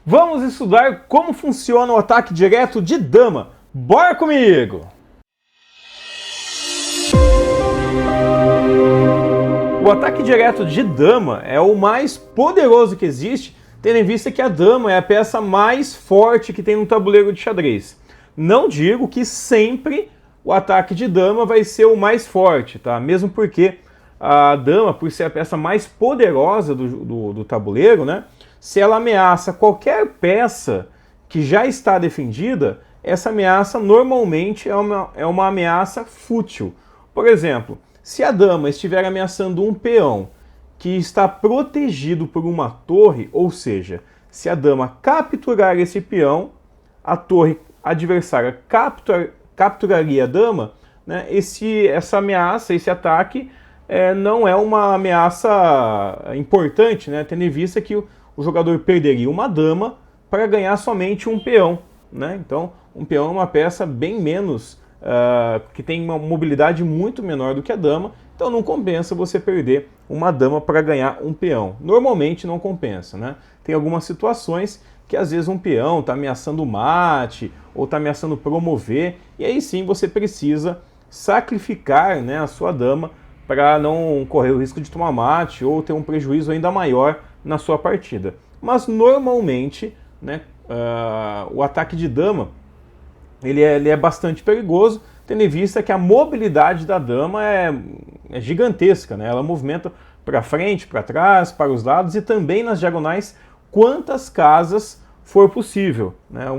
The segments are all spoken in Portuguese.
Vamos estudar como funciona o ataque direto de dama. Bora comigo! O ataque direto de dama é o mais poderoso que existe, tendo em vista que a dama é a peça mais forte que tem no tabuleiro de xadrez. Não digo que sempre o ataque de dama vai ser o mais forte, tá? Mesmo porque a dama, por ser a peça mais poderosa do tabuleiro, né? Se ela ameaça qualquer peça que já está defendida, essa ameaça normalmente é uma ameaça fútil. Por exemplo, se a dama estiver ameaçando um peão que está protegido por uma torre, ou seja, se a dama capturar esse peão, a torre adversária capturaria a dama, né? Essa ameaça, esse ataque, não é uma ameaça importante, né? Tendo em vista que o jogador perderia uma dama para ganhar somente um peão, né? Então, um peão é uma peça bem menos, que tem uma mobilidade muito menor do que a dama, então não compensa você perder uma dama para ganhar um peão. Normalmente não compensa, né? Tem algumas situações que às vezes um peão está ameaçando o mate ou está ameaçando promover, e aí sim você precisa sacrificar, né, a sua dama para não correr o risco de tomar mate ou ter um prejuízo ainda maior na sua partida. Mas normalmente, né, o ataque de dama ele é bastante perigoso, tendo em vista que a mobilidade da dama é gigantesca, né? Ela movimenta para frente, para trás, para os lados e também nas diagonais quantas casas for possível, né? O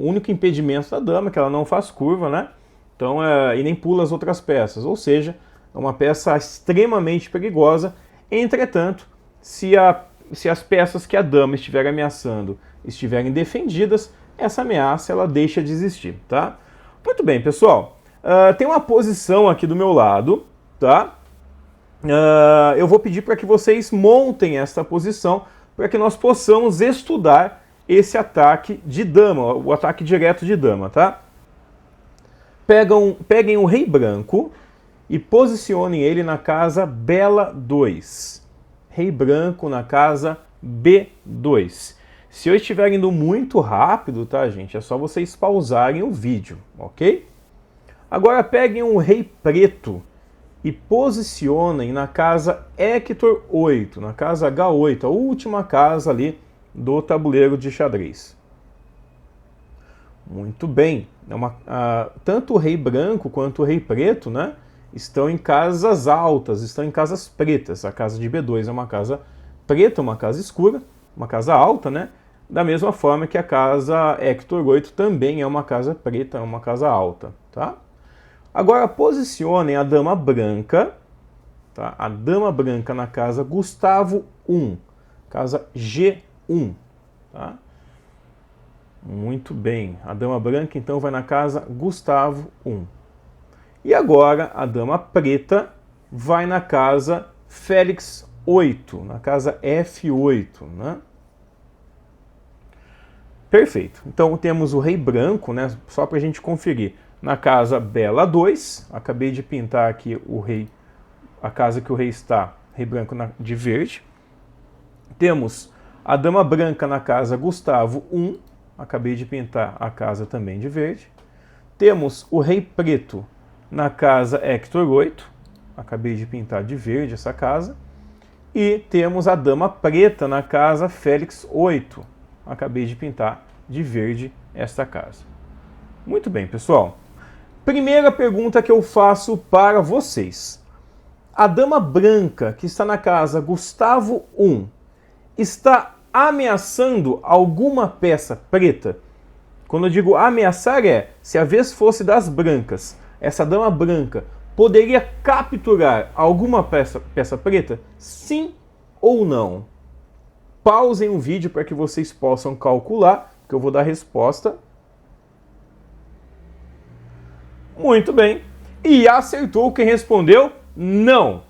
único impedimento da dama é que ela não faz curva, né? Então, e nem pula as outras peças, ou seja, é uma peça extremamente perigosa. Entretanto, se as peças que a dama estiver ameaçando estiverem defendidas, essa ameaça ela deixa de existir, tá? Muito bem, pessoal. Tem uma posição aqui do meu lado, tá? Eu vou pedir para que vocês montem esta posição para que nós possamos estudar esse ataque de dama, o ataque direto de dama, tá? Peguem o rei branco e posicionem ele na casa Bela 2. Rei branco na casa B2. Se eu estiver indo muito rápido, tá, gente? É só vocês pausarem o vídeo, ok? Agora peguem o rei preto e posicionem na casa Hector 8, na casa H8, a última casa ali do tabuleiro de xadrez. Muito bem. Tanto o rei branco quanto o rei preto, né, estão em casas altas, estão em casas pretas. A casa de B2 é uma casa preta, uma casa escura, uma casa alta, né? Da mesma forma que a casa Hector 8 também é uma casa preta, é uma casa alta, tá? Agora posicionem a dama branca, tá? A dama branca na casa Gustavo 1, casa G1, tá? Muito bem, a dama branca então vai na casa Gustavo 1. E agora a dama preta vai na casa Félix 8, na casa F8, né? Perfeito. Então temos o rei branco, né? Só para a gente conferir. Na casa Bela 2, acabei de pintar aqui a casa que o rei está, rei branco de verde. Temos a dama branca na casa Gustavo 1, acabei de pintar a casa também de verde. Temos o rei preto na casa Hector 8, acabei de pintar de verde essa casa. E temos a dama preta na casa Félix 8, acabei de pintar de verde esta casa. Muito bem, pessoal. Primeira pergunta que eu faço para vocês. A dama branca que está na casa Gustavo 1 está ameaçando alguma peça preta? Quando eu digo ameaçar se a vez fosse das brancas, essa dama branca poderia capturar alguma peça preta? Sim ou não? Pausem o vídeo para que vocês possam calcular, que eu vou dar a resposta. Muito bem. E acertou quem respondeu não.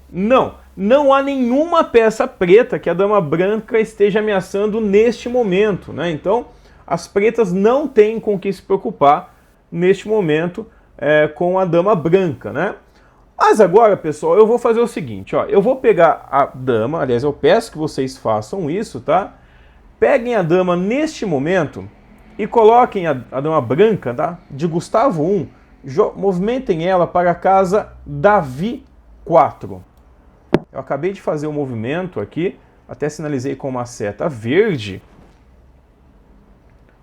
Não há nenhuma peça preta que a dama branca esteja ameaçando neste momento, né? Então, as pretas não têm com que se preocupar neste momento com a dama branca, né? Mas agora, pessoal, eu vou fazer o seguinte, ó, eu vou pegar a dama, aliás, eu peço que vocês façam isso, tá? peguem a dama neste momento e coloquem a dama branca, tá? De Gustavo 1, movimentem ela para a casa Davi 4. Eu acabei de fazer um movimento aqui, até sinalizei com uma seta verde.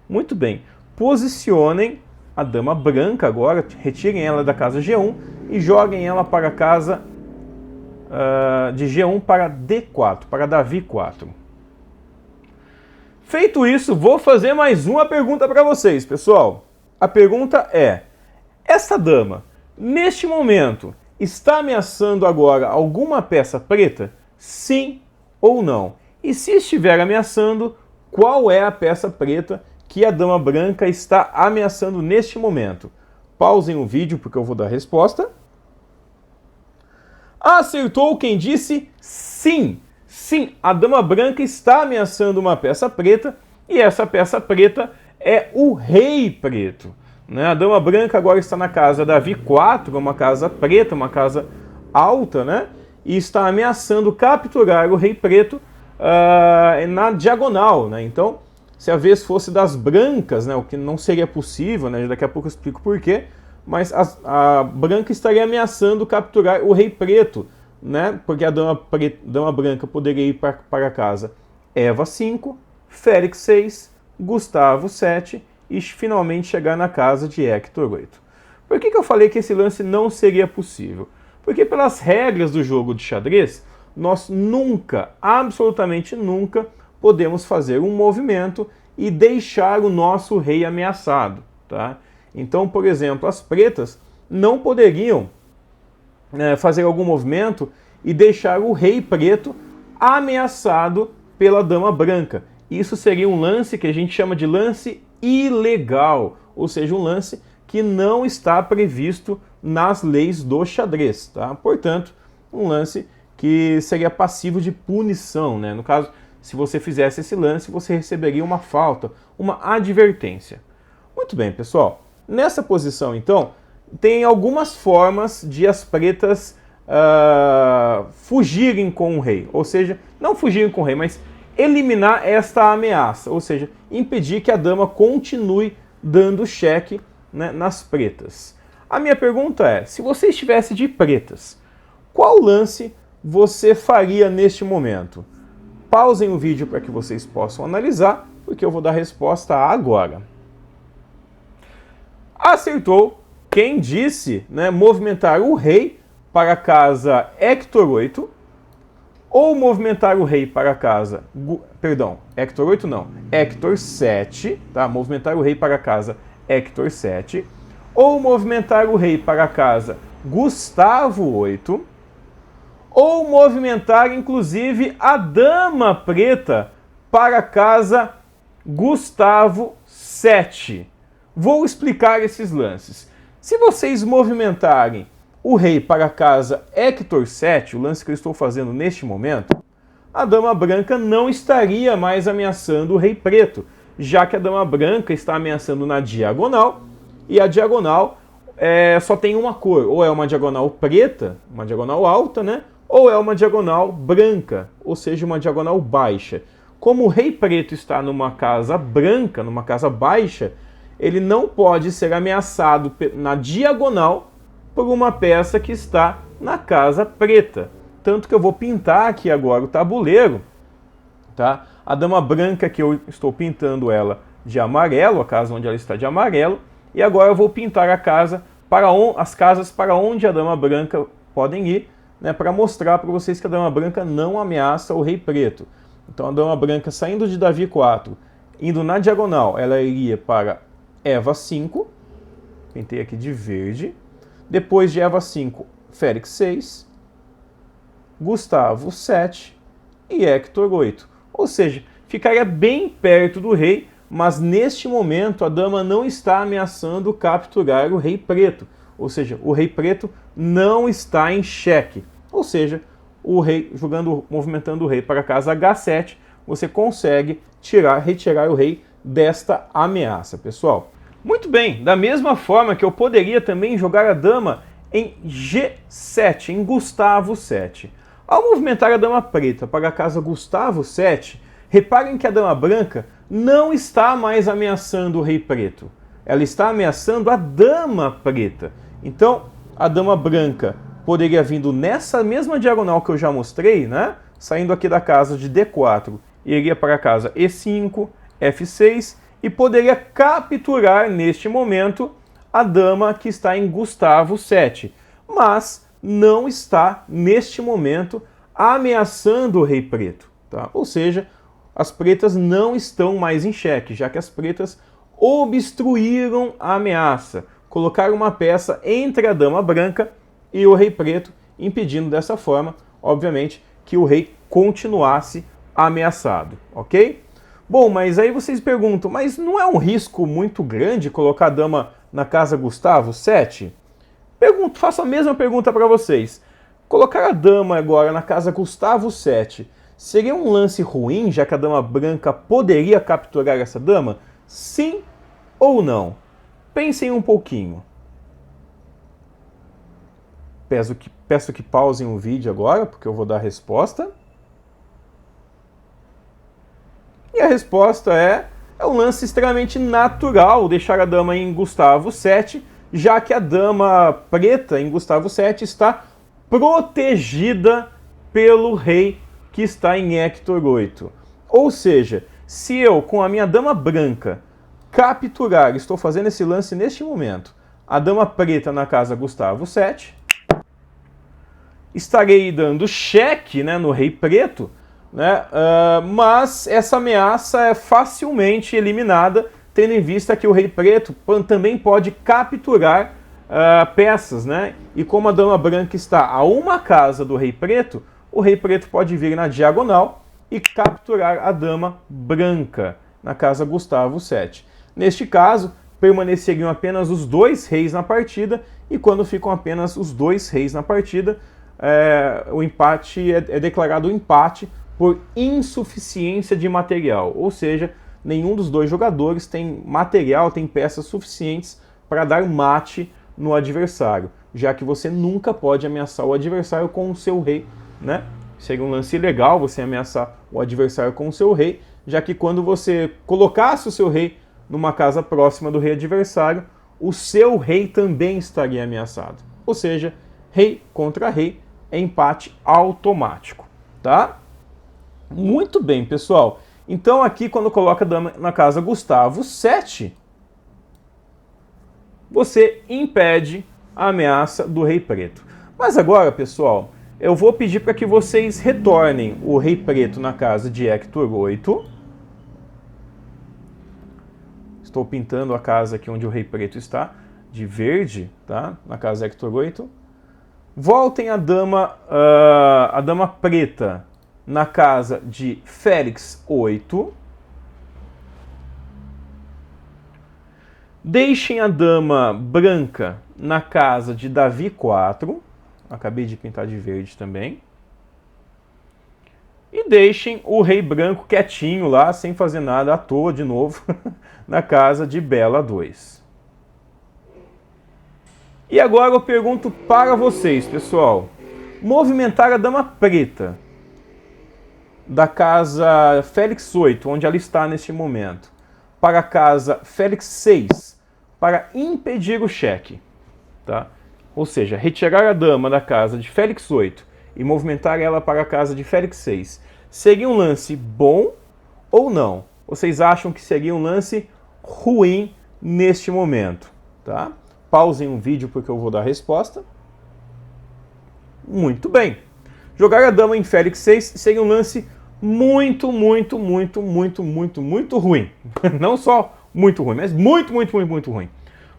Muito bem, posicionem a dama branca agora, retirem ela da casa G1 e joguem ela para a casa de G1 para D4, para Davi 4. Feito isso, vou fazer mais uma pergunta para vocês, pessoal. A pergunta é: essa dama, neste momento, está ameaçando agora alguma peça preta? Sim ou não? E se estiver ameaçando, qual é a peça preta que a dama branca está ameaçando neste momento? Pausem o vídeo porque eu vou dar a resposta. Acertou quem disse sim. Sim, a dama branca está ameaçando uma peça preta e essa peça preta é o rei preto. Né? A dama branca agora está na casa Davi 4, uma casa preta, uma casa alta, né? E está ameaçando capturar o rei preto na diagonal. Né? Então, se a vez fosse das brancas, né? O que não seria possível, né? Daqui a pouco eu explico por quê, mas a branca estaria ameaçando capturar o rei preto, né? Porque a dama branca poderia ir para casa Eva 5, Félix 6, Gustavo 7 e finalmente chegar na casa de Hector 8. Por que eu falei que esse lance não seria possível? Porque pelas regras do jogo de xadrez, nós nunca, absolutamente nunca, podemos fazer um movimento e deixar o nosso rei ameaçado. Tá? Então, por exemplo, as pretas não poderiam fazer algum movimento e deixar o rei preto ameaçado pela dama branca. Isso seria um lance que a gente chama de lance ilegal, ou seja, um lance que não está previsto nas leis do xadrez. Tá? Portanto, um lance que seria passivo de punição. Né? No caso, se você fizesse esse lance, você receberia uma falta, uma advertência. Muito bem, pessoal. Nessa posição, então, tem algumas formas de as pretas fugirem com o rei. Ou seja, não fugirem com o rei, mas eliminar esta ameaça. Ou seja, impedir que a dama continue dando cheque, né, nas pretas. A minha pergunta é, se você estivesse de pretas, qual lance você faria neste momento? Pausem o vídeo para que vocês possam analisar, porque eu vou dar a resposta agora. Acertou quem disse, né, movimentar o rei para a casa Hector 8, ou movimentar o rei para a casa... Perdão, Hector 8 não, Hector 7, tá? Movimentar o rei para a casa Hector 7, ou movimentar o rei para a casa Gustavo 8, ou movimentar inclusive a dama preta para a casa Gustavo 7. Vou explicar esses lances. Se vocês movimentarem o rei para a casa Hector 7, o lance que eu estou fazendo neste momento, a dama branca não estaria mais ameaçando o rei preto, já que a dama branca está ameaçando na diagonal, e a diagonal só tem uma cor, ou é uma diagonal preta, uma diagonal alta, né? Ou é uma diagonal branca, ou seja, uma diagonal baixa. Como o rei preto está numa casa branca, numa casa baixa, ele não pode ser ameaçado na diagonal por uma peça que está na casa preta. Tanto que eu vou pintar aqui agora o tabuleiro, tá? A dama branca que eu estou pintando ela de amarelo, a casa onde ela está de amarelo, e agora eu vou pintar a casa as casas para onde a dama branca podem ir, né, para mostrar para vocês que a dama branca não ameaça o rei preto. Então a dama branca saindo de Davi 4, indo na diagonal, ela iria para Eva 5, pintei aqui de verde, depois de Eva 5, Félix 6, Gustavo 7 e Hector 8. Ou seja, ficaria bem perto do rei, mas neste momento a dama não está ameaçando capturar o rei preto. Ou seja, o rei preto não está em xeque. Ou seja, o rei, movimentando o rei para a casa H7, você consegue retirar o rei desta ameaça, pessoal. Muito bem, da mesma forma que eu poderia também jogar a dama em G7, em Gustavo 7. Ao movimentar a dama preta para a casa Gustavo 7, Reparem que a dama branca não está mais ameaçando o rei preto. Ela está ameaçando a dama preta. Então, a dama branca poderia vindo nessa mesma diagonal que eu já mostrei, né? Saindo aqui da casa de D4, iria para a casa E5, F6 e poderia capturar neste momento a dama que está em Gustavo 7. Mas não está neste momento ameaçando o rei preto, tá? Ou seja, as pretas não estão mais em xeque, já que as pretas obstruíram a ameaça, colocaram uma peça entre a dama branca e o rei preto, impedindo dessa forma, obviamente, que o rei continuasse ameaçado, ok? Bom, mas aí vocês perguntam, mas não é um risco muito grande colocar a dama na casa Gustavo 7? Faço a mesma pergunta para vocês. Colocar a dama agora na casa Gustavo 7 seria um lance ruim, já que a dama branca poderia capturar essa dama? Sim ou não? Pensem um pouquinho. Peço que pausem o vídeo agora, porque eu vou dar a resposta. E a resposta é um lance extremamente natural deixar a dama em Gustavo 7, já que a dama preta em Gustavo 7 está protegida pelo rei que está em Hector 8. Ou seja, se eu, com a minha dama branca, capturar, estou fazendo esse lance neste momento, a dama preta na casa Gustavo 7, estarei dando cheque, né, no rei preto, né, mas essa ameaça é facilmente eliminada, tendo em vista que o rei preto também pode capturar peças, né? E como a dama branca está a uma casa do rei preto, o rei preto pode vir na diagonal e capturar a dama branca na casa Gustavo 7. Neste caso, permaneceriam apenas os dois reis na partida, e quando ficam apenas os dois reis na partida, o empate é declarado empate por insuficiência de material, ou seja, nenhum dos dois jogadores tem material, tem peças suficientes para dar mate no adversário, já que você nunca pode ameaçar o adversário com o seu rei, né? Seria um lance ilegal você ameaçar o adversário com o seu rei, já que quando você colocasse o seu rei numa casa próxima do rei adversário, o seu rei também estaria ameaçado. Ou seja, rei contra rei é empate automático, tá? Muito bem, pessoal. Então aqui, quando coloca a dama na casa Gustavo 7, você impede a ameaça do rei preto. Mas agora, pessoal, eu vou pedir para que vocês retornem o rei preto na casa de Hector 8. Estou pintando a casa aqui onde o rei preto está, de verde, tá? Na casa Hector 8. Voltem a dama preta na casa de Félix 8. Deixem a dama branca na casa de Davi 4. Acabei de pintar de verde também. E deixem o rei branco quietinho lá, sem fazer nada, à toa de novo, na casa de Bela 2. E agora eu pergunto para vocês, pessoal. Movimentar a dama preta da casa Félix 8, onde ela está neste momento, para a casa Félix 6, para impedir o cheque, tá? Ou seja, retirar a dama da casa de Félix 8 e movimentar ela para a casa de Félix 6, seria um lance bom ou não? Vocês acham que seria um lance ruim neste momento, tá? Pausem o vídeo porque eu vou dar a resposta. Muito bem. Jogar a dama em Félix 6 seria um lance muito ruim. Não só muito ruim, mas muito ruim.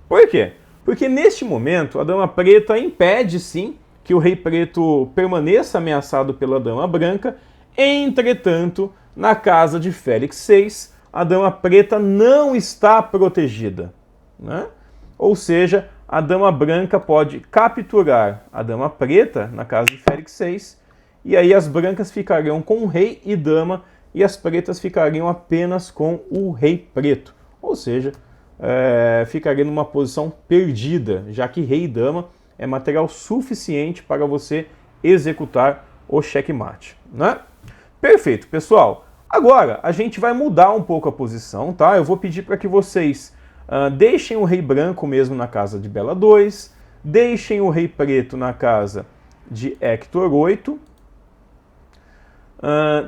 Por quê? Porque neste momento a dama preta impede sim que o rei preto permaneça ameaçado pela dama branca. Entretanto, na casa de Félix 6, a dama preta não está protegida, né? Ou seja, a dama branca pode capturar a dama preta na casa de Félix 6, e aí as brancas ficariam com rei e dama, e as pretas ficariam apenas com o rei preto. Ou seja, ficaria numa posição perdida, já que rei e dama é material suficiente para você executar o checkmate, né? Perfeito, pessoal. Agora, a gente vai mudar um pouco a posição, tá? Eu vou pedir para que vocês deixem o rei branco mesmo na casa de Bela 2, deixem o rei preto na casa de Hector 8,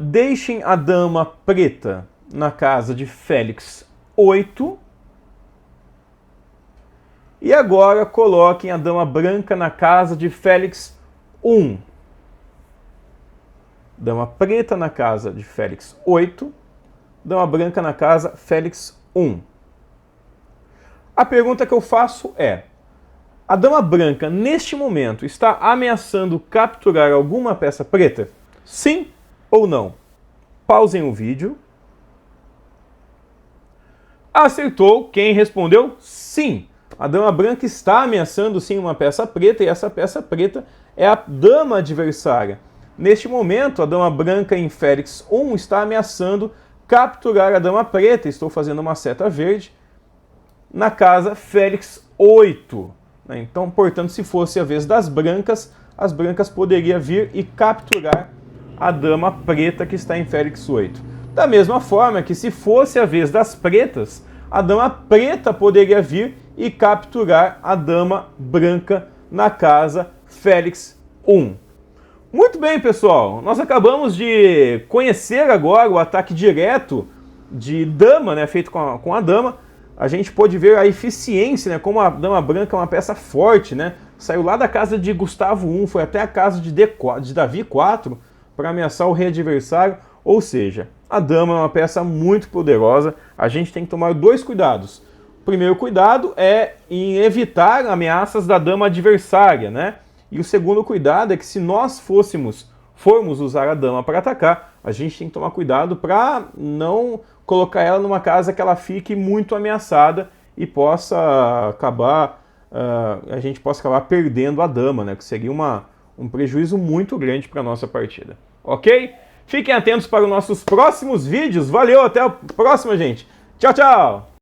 deixem a dama preta na casa de Félix 8, e agora coloquem a dama branca na casa de Félix 1. Dama preta na casa de Félix 8, dama branca na casa Félix 1. A pergunta que eu faço é: a dama branca, neste momento, está ameaçando capturar alguma peça preta? Sim ou não? Pausem o vídeo. Acertou quem respondeu sim. A dama branca está ameaçando sim uma peça preta, e essa peça preta é a dama adversária. Neste momento, a dama branca em Félix 1 está ameaçando capturar a dama preta. Estou fazendo uma seta verde na casa Félix 8. Então, portanto, se fosse a vez das brancas, as brancas poderiam vir e capturar a dama preta que está em Félix 8. Da mesma forma que se fosse a vez das pretas, a dama preta poderia vir e capturar a dama branca na casa Félix 1. Muito bem, pessoal, nós acabamos de conhecer agora o ataque direto de dama, né, feito com a dama. A gente pode ver a eficiência, né, como a dama branca é uma peça forte, né, saiu lá da casa de Gustavo I, foi até a casa de Davi IV para ameaçar o rei adversário, ou seja, a dama é uma peça muito poderosa. A gente tem que tomar dois cuidados. O primeiro cuidado é em evitar ameaças da dama adversária, né? E o segundo cuidado é que se nós formos usar a dama para atacar, a gente tem que tomar cuidado para não colocar ela numa casa que ela fique muito ameaçada e possa acabar, a gente possa acabar perdendo a dama, né? Que seria um prejuízo muito grande para a nossa partida. Ok? Fiquem atentos para os nossos próximos vídeos. Valeu, até a próxima, gente. Tchau, tchau!